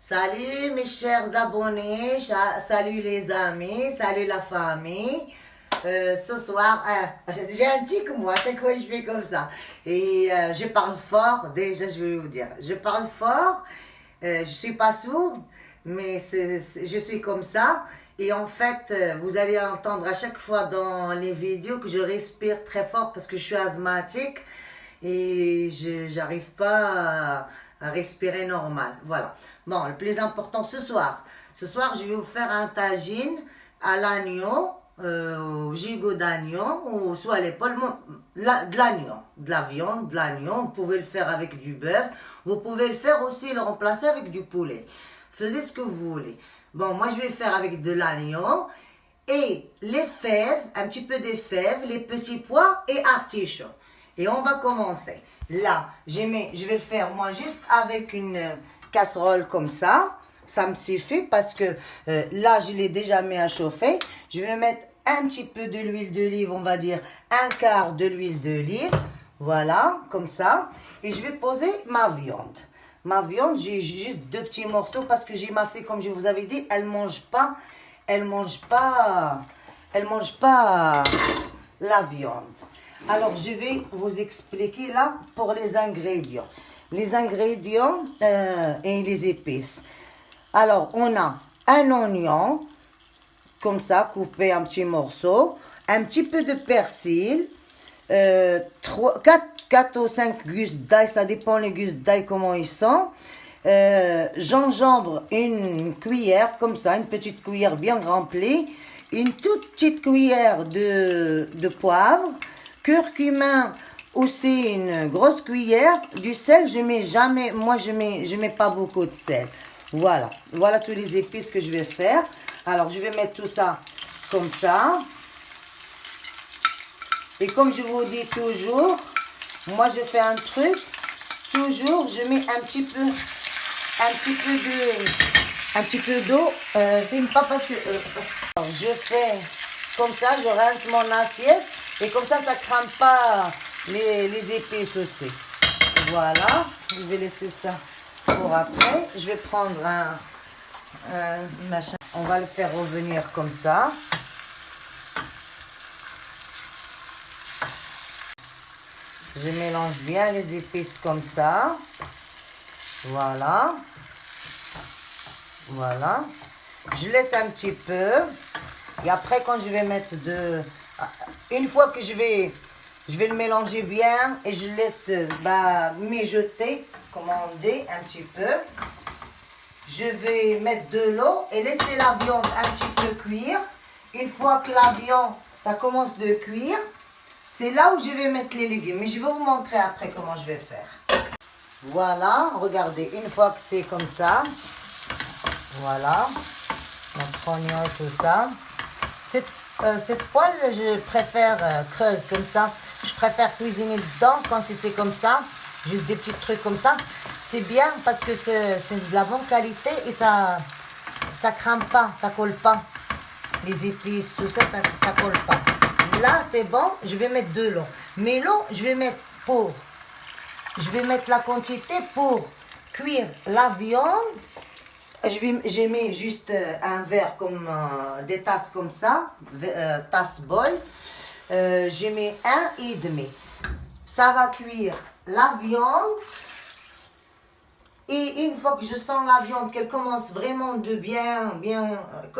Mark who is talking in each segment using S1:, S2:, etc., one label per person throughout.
S1: Salut mes chers abonnés, salut les amis, salut la famille. Ce soir, j'ai un tic moi, à chaque fois je fais comme ça. Et je parle fort, déjà je vais vous dire. Je parle fort, je suis pas sourde, mais je suis comme ça. Et en fait, vous allez entendre à chaque fois dans les vidéos que je respire très fort parce que je suis asthmatique et je n'arrive pas à respirer normal. Voilà. Bon, le plus important ce soir, je vais vous faire un tagine à l'agneau, au gigot d'agneau, ou soit à l'épaule, de l'agneau, de la viande, de l'agneau. Vous pouvez le faire avec du bœuf. Vous pouvez le faire aussi, le remplacer avec du poulet. Faites ce que vous voulez. Bon, moi, je vais le faire avec de l'agneau et les fèves, un petit peu des fèves, les petits pois et artichauts. Et on va commencer. Là, je vais le faire moi juste avec une casserole comme ça. Ça me suffit parce que là, je l'ai déjà mis à chauffer. Je vais mettre un petit peu de l'huile d'olive, on va dire un quart de l'huile d'olive. Voilà, comme ça. Et je vais poser ma viande. Ma viande, j'ai juste deux petits morceaux parce que j'ai ma fille, comme je vous avais dit, elle mange pas la viande. Alors, je vais vous expliquer là pour les ingrédients. Les ingrédients et les épices. Alors, on a un oignon, comme ça, coupé en petits morceaux. Un petit peu de persil. 4 ou 5 gousses d'ail, ça dépend les gousses d'ail comment ils sont. Gingembre, une cuillère, comme ça, une petite cuillère bien remplie. Une toute petite cuillère de poivre. Curcuma, aussi une grosse cuillère. Du sel, je mets jamais, moi je mets pas beaucoup de sel. Voilà, voilà tous les épices que je vais faire. Alors, je vais mettre tout ça comme ça. Et comme je vous dis toujours, moi je fais un truc, toujours je mets un petit peu d'eau, pas parce que je fais comme ça, je rince mon assiette et comme ça crame pas les épices aussi. Voilà, je vais laisser ça pour après. Je vais prendre un machin, on va le faire revenir comme ça. Je mélange bien les épices comme ça. Voilà. Voilà. Je laisse un petit peu. Et après, quand je vais mettre une fois que je vais le mélanger bien et je laisse mijoter, comme on dit, un petit peu. Je vais mettre de l'eau et laisser la viande un petit peu cuire. Une fois que la viande, ça commence de cuire, c'est là où je vais mettre les légumes. Mais je vais vous montrer après comment je vais faire. Voilà, regardez, une fois que c'est comme ça, voilà, notre oignon et tout ça. Cette poêle, je préfère creuse comme ça. Je préfère cuisiner dedans quand c'est comme ça. Juste des petits trucs comme ça. C'est bien parce que c'est de la bonne qualité et ça crame pas, ça colle pas. Les épices, tout ça, ça colle pas. Là, c'est bon, je vais mettre de l'eau. Mais l'eau, je vais mettre la quantité pour cuire la viande. J'ai mis juste un verre comme des tasses comme ça, tasse bol. J'ai mis 1,5. Ça va cuire la viande. Et une fois que je sens la viande, qu'elle commence vraiment de bien,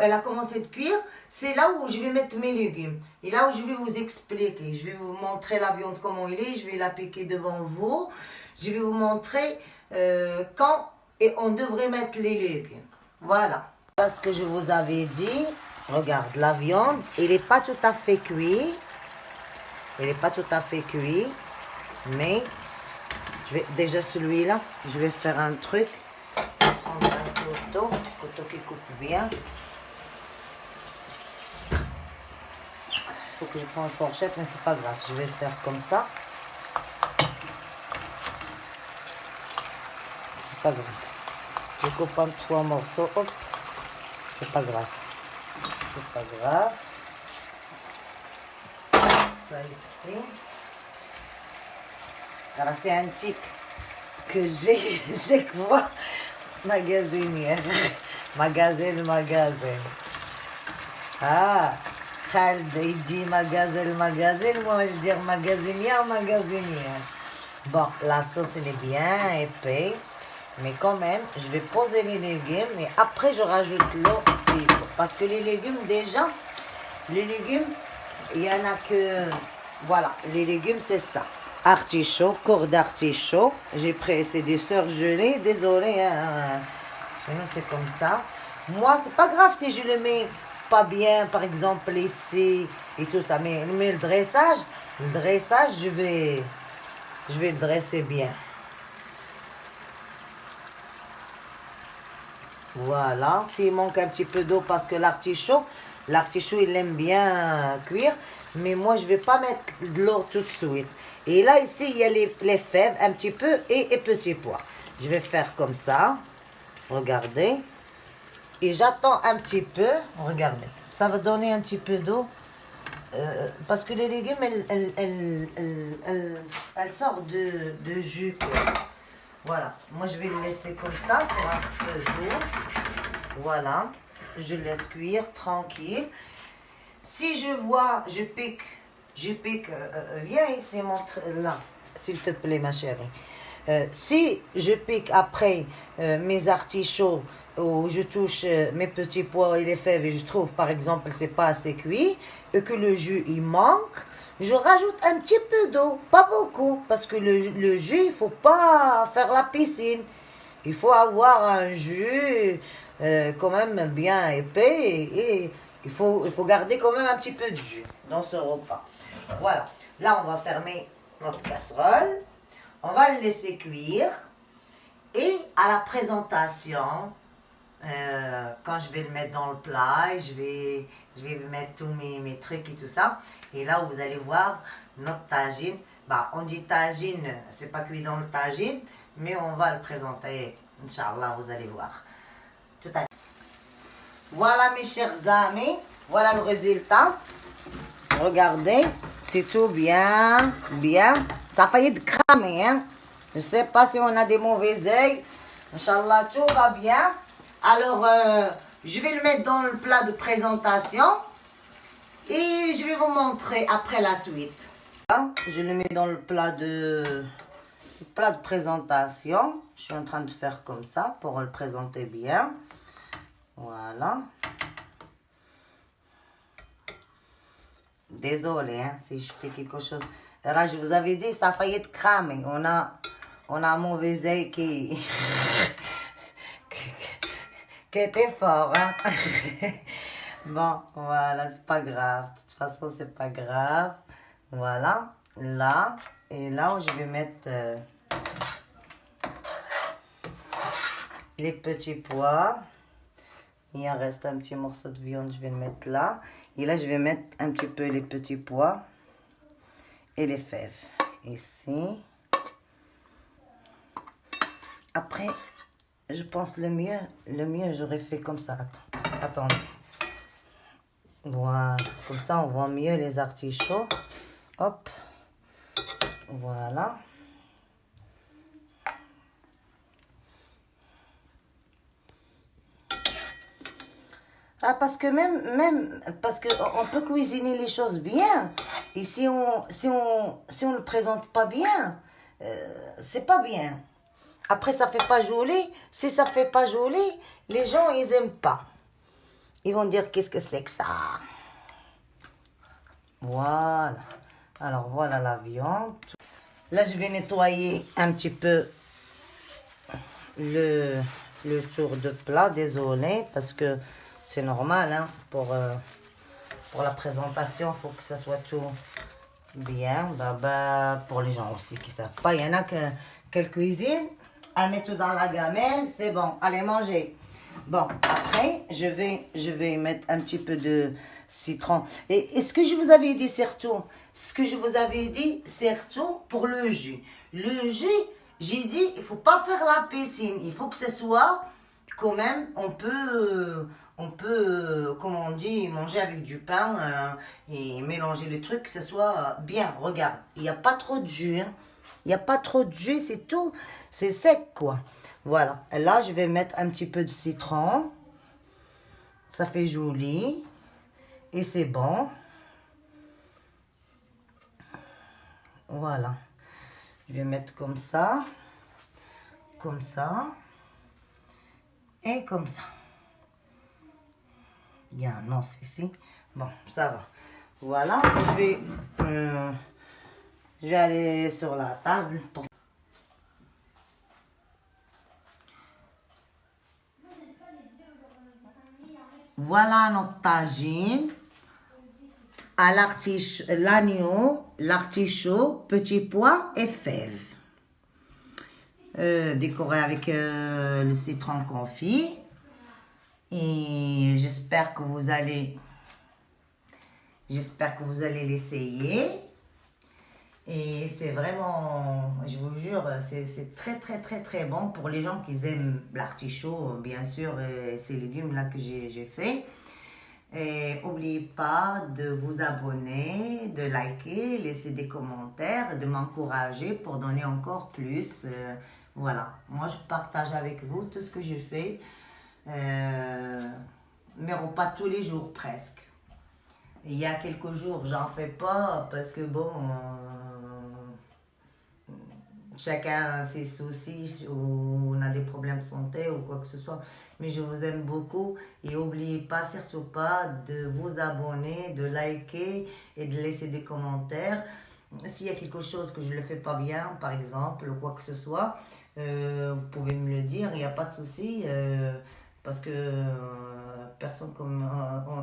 S1: elle a commencé de cuire, c'est là où je vais mettre mes légumes. Et là où je vais vous expliquer. Je vais vous montrer la viande comment elle est. Je vais la piquer devant vous. Je vais vous montrer quand et on devrait mettre les légumes. Voilà. Parce que je vous avais dit, regarde, la viande, elle n'est pas tout à fait cuite. Elle n'est pas tout à fait cuite. Mais, déjà celui-là, je vais faire un truc. Je vais prendre un couteau qui coupe bien. Il faut que je prenne une fourchette, mais c'est pas grave. Je vais le faire comme ça. C'est pas grave. Je coupe en 3 morceaux. Hop. C'est pas grave. C'est pas grave. Ça ici. Alors c'est un tic que j'ai chaque fois magasinière. magasin. Ah, Khaled, il dit magasin, moi je dis magasinière. Bon, la sauce elle est bien épais, mais quand même, je vais poser les légumes et après je rajoute l'eau s'il faut. Parce que les légumes déjà, il y en a que, voilà, les légumes c'est ça. Artichaut, corps d'artichaut, j'ai pris, c'est des sœurs gelées, désolé, hein, chez nous c'est comme ça. Moi, c'est pas grave si je le mets pas bien, par exemple ici et tout ça, mais le dressage, je vais le dresser bien. Voilà, s'il manque un petit peu d'eau parce que l'artichaut, il aime bien cuire, mais moi je vais pas mettre de l'eau tout de suite. Et là ici il y a les fèves un petit peu et petits pois. Je vais faire comme ça, regardez. Et j'attends un petit peu, regardez, ça va donner un petit peu d'eau. Parce que les légumes, elles sortent de jus. Voilà, moi je vais le laisser comme ça sur un feu doux. Voilà, je laisse cuire tranquille. Si je vois, je pique, viens ici, montre là, s'il te plaît ma chérie. Si je pique après mes artichauts ou je touche mes petits pois et les fèves et je trouve par exemple c'est pas assez cuit et que le jus il manque, je rajoute un petit peu d'eau, pas beaucoup, parce que le jus il faut pas faire la piscine. Il faut avoir un jus quand même bien épais et il faut garder quand même un petit peu de jus dans ce repas. Voilà, là on va fermer notre casserole. On va le laisser cuire et à la présentation, quand je vais le mettre dans le plat, je vais mettre tous mes trucs et tout ça. Et là, vous allez voir notre tagine. Bah, on dit tagine, c'est pas cuit dans le tagine, mais on va le présenter. Inch'Allah, vous allez voir. Tout à l'heure. Voilà mes chers amis, voilà le résultat. Regardez, c'est tout bien. Ça a failli de cramer, hein. Je ne sais pas si on a des mauvais yeux. Inch'Allah, tout va bien. Alors, je vais le mettre dans le plat de présentation. Et je vais vous montrer après la suite. Je le mets dans le plat de présentation. Je suis en train de faire comme ça pour le présenter bien. Voilà. Désolée hein, si je fais quelque chose. Là, je vous avais dit, ça a failli être cramé. On a un mauvais œil qui était fort. Hein? Bon, voilà, c'est pas grave. De toute façon, c'est pas grave. Voilà, là. Et là où je vais mettre les petits pois. Il en reste un petit morceau de viande, je vais le mettre là. Et là, je vais mettre un petit peu les petits pois et les fèves. Ici. Après, je pense le mieux, j'aurais fait comme ça. Attendez. Voilà. Comme ça, on voit mieux les artichauts. Hop. Voilà. Ah, parce que parce que on peut cuisiner les choses bien. Et si on le présente pas bien, c'est pas bien. Après, ça fait pas joli. Si ça fait pas joli, les gens, ils aiment pas. Ils vont dire, qu'est-ce que c'est que ça? Voilà. Alors, voilà la viande. Là, je vais nettoyer un petit peu le tour de plat. Désolé, parce que c'est normal, hein, pour la présentation, il faut que ça soit tout bien. Bah, pour les gens aussi qui ne savent pas, il y en a qu'elle cuisine, elle met tout dans la gamelle, c'est bon, allez manger. Bon, après, je vais mettre un petit peu de citron. Et ce que je vous avais dit surtout, pour le jus. Le jus, j'ai dit, il ne faut pas faire la piscine, il faut que ce soit quand même, on peut, comme on dit, manger avec du pain et mélanger le truc, que ce soit bien. Regarde, il n'y a pas trop de jus. Hein. Il n'y a pas trop de jus, c'est tout. C'est sec, quoi. Voilà. Et là, je vais mettre un petit peu de citron. Ça fait joli. Et c'est bon. Voilà. Je vais mettre comme ça. Comme ça. Et comme ça. Il y a un os ici. Bon, ça va. Voilà. Je vais aller sur la table. Voilà notre tagine. À l'agneau, l'artichaut, petits pois et fèves. Décoré avec le citron confit. Et j'espère que vous allez l'essayer. Et c'est vraiment, je vous jure, c'est très très très très bon pour les gens qui aiment l'artichaut, bien sûr, ces légumes là que j'ai fait. Et n'oubliez pas de vous abonner, de liker, laisser des commentaires, de m'encourager pour donner encore plus. Voilà, moi je partage avec vous tout ce que je fais, mes repas tous les jours presque. Il y a quelques jours, j'en fais pas parce que bon, chacun a ses soucis ou on a des problèmes de santé ou quoi que ce soit. Mais je vous aime beaucoup et n'oubliez pas, surtout pas, de vous abonner, de liker et de laisser des commentaires. S'il y a quelque chose que je ne le fais pas bien, par exemple, ou quoi que ce soit, vous pouvez me le dire, il n'y a pas de souci. Parce que personne comme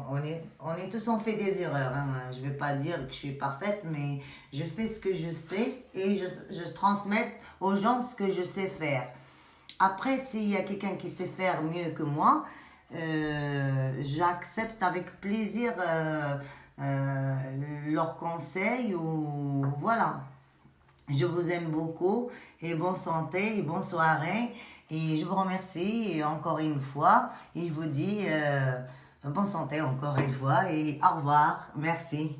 S1: on est tous, on fait des erreurs, hein. Je vais pas dire que je suis parfaite, mais je fais ce que je sais et je transmets aux gens ce que je sais faire. Après, s'il y a quelqu'un qui sait faire mieux que moi, j'accepte avec plaisir leurs conseils ou voilà. Je vous aime beaucoup et bonne santé et bonne soirée. Et je vous remercie encore une fois. Et je vous dis bonne santé encore une fois et au revoir. Merci.